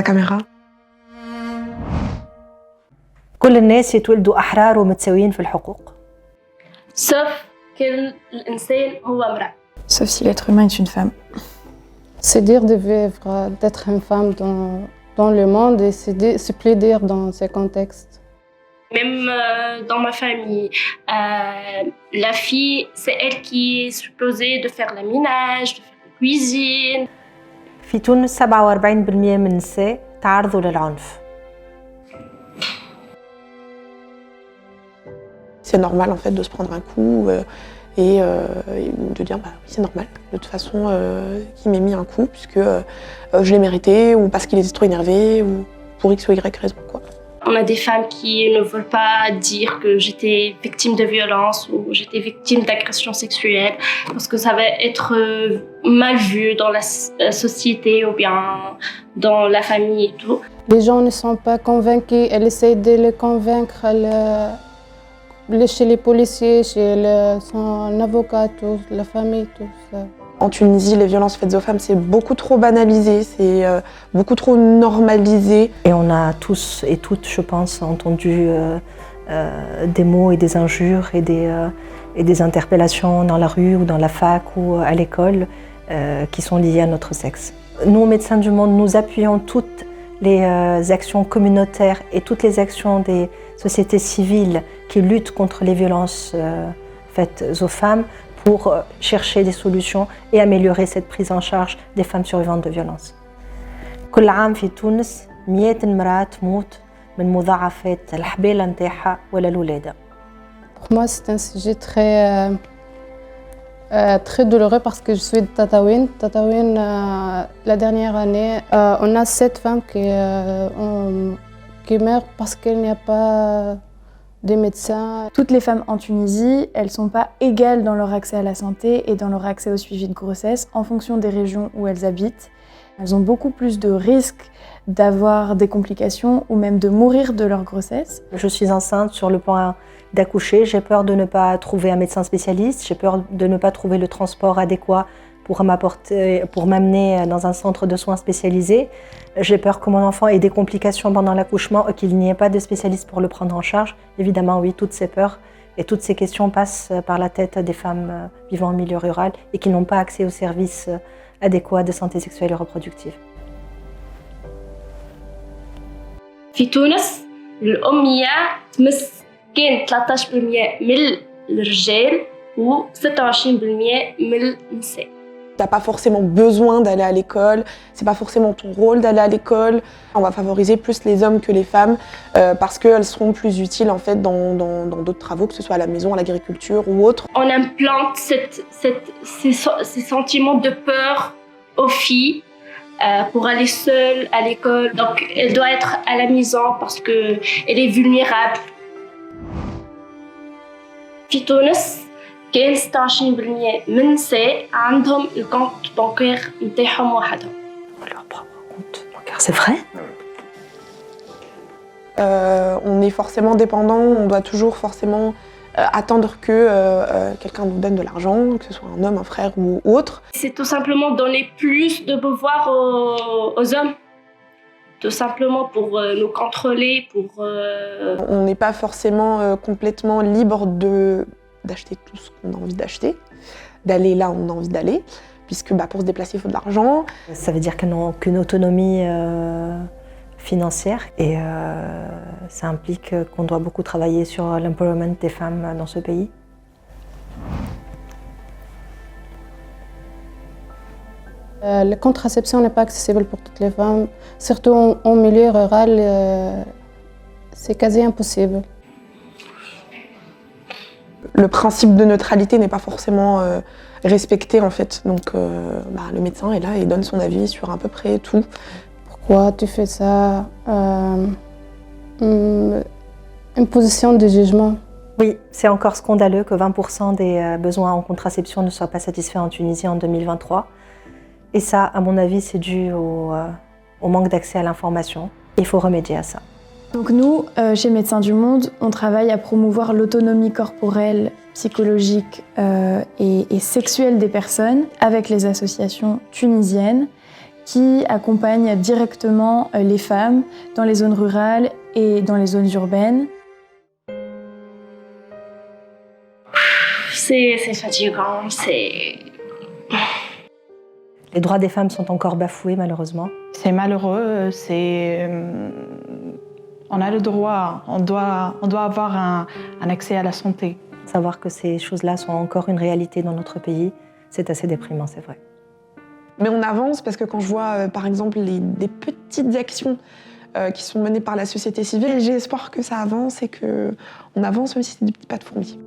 caméra. كل الناس يتولدوا أحرار ومتساويين في الحقوق. sauf que l'insan هو امرأة. Sauf si l'être humain est une femme. C'est dur de vivre, d'être une femme dans le monde et c'est plus dur dans ces contextes. Même dans ma famille, la fille, c'est elle qui est supposée de faire le ménage, de faire la cuisine. في تونس 47% من النساء تعرضوا للعنف. C'est normal en fait de se prendre un coup et de dire bah oui c'est normal. De toute façon qu'il m'ait mis un coup puisque je l'ai mérité ou parce qu'il était trop énervé ou pour X ou Y raison quoi. On a des femmes qui ne veulent pas dire que j'étais victime de violence ou j'étais victime d'agression sexuelle parce que ça va être mal vu dans la société ou bien dans la famille et tout. Les gens ne sont pas convaincus, elle essaie de les convaincre chez les policiers, chez son avocat, tout, la famille, tout ça. En Tunisie, les violences faites aux femmes, c'est beaucoup trop banalisé, c'est beaucoup trop normalisé. Et on a tous et toutes, je pense, entendu des mots et des injures et des interpellations dans la rue ou dans la fac ou à l'école qui sont liées à notre sexe. Nous, Médecins du Monde, nous appuyons toutes les actions communautaires et toutes les actions des sociétés civiles qui luttent contre les violences faites aux femmes pour chercher des solutions et améliorer cette prise en charge des femmes survivantes de violences. كل عام في تونس 100 امرأة تموت من مضاعفات الحبالة نتاعها ولا الولادة. Pour moi, c'est un sujet très douloureux parce que je suis de Tataouine. Tataouine, la dernière année, on a 7 femmes qui meurent parce qu'il n'y a pas des médecins. Toutes les femmes en Tunisie, elles ne sont pas égales dans leur accès à la santé et dans leur accès au suivi de grossesse en fonction des régions où elles habitent. Elles ont beaucoup plus de risques d'avoir des complications ou même de mourir de leur grossesse. Je suis enceinte sur le point d'accoucher, j'ai peur de ne pas trouver un médecin spécialiste, j'ai peur de ne pas trouver le transport adéquat pour m'amener dans un centre de soins spécialisé. J'ai peur que mon enfant ait des complications pendant l'accouchement et qu'il n'y ait pas de spécialiste pour le prendre en charge. Évidemment, oui, toutes ces peurs et toutes ces questions passent par la tête des femmes vivant en milieu rural et qui n'ont pas accès aux services adéquats de santé sexuelle et reproductive. في تونس الأمية تمس كان 13% من الرجال و 26% من النساء. T'as pas forcément besoin d'aller à l'école, c'est pas forcément ton rôle d'aller à l'école. On va favoriser plus les hommes que les femmes parce qu'elles seront plus utiles en fait dans d'autres travaux, que ce soit à la maison, à l'agriculture ou autre. On implante ces sentiments de peur aux filles pour aller seule à l'école. Donc elle doit être à la maison parce qu'elle est vulnérable. في تونس كان 26% من النساء عندهم الكونت بانكير نتاعهم وحدهم. Leur propre compte bancaire, c'est vrai? On est forcément dépendant, on doit toujours forcément attendre que quelqu'un nous donne de l'argent, que ce soit un homme, un frère ou autre. C'est tout simplement donner plus de pouvoir aux hommes. Tout simplement pour nous contrôler, On n'est pas forcément complètement libre d'acheter tout ce qu'on a envie d'acheter, d'aller là où on a envie d'aller, puisque pour se déplacer, il faut de l'argent. Ça veut dire qu'elles n'ont qu'une autonomie financière et ça implique qu'on doit beaucoup travailler sur l'empowerment des femmes dans ce pays. La contraception n'est pas accessible pour toutes les femmes, surtout en milieu rural, c'est quasi impossible. Le principe de neutralité n'est pas forcément respecté en fait, donc le médecin est là et donne son avis sur à peu près tout. Pourquoi tu fais ça? Une position de jugement. Oui, c'est encore scandaleux que 20% des besoins en contraception ne soient pas satisfaits en Tunisie en 2023. Et ça, à mon avis, c'est dû au manque d'accès à l'information. Il faut remédier à ça. Donc nous, chez Médecins du Monde, on travaille à promouvoir l'autonomie corporelle, psychologique et sexuelle des personnes avec les associations tunisiennes qui accompagne directement les femmes dans les zones rurales et dans les zones urbaines. C'est fatigant, Les droits des femmes sont encore bafoués, malheureusement. C'est malheureux, on a le droit, on doit avoir un accès à la santé. Savoir que ces choses-là sont encore une réalité dans notre pays, c'est assez déprimant, c'est vrai. Mais on avance parce que quand je vois, par exemple, des petites actions qui sont menées par la société civile, j'ai espoir que ça avance et qu'on avance même si c'est des petits pas de fourmis.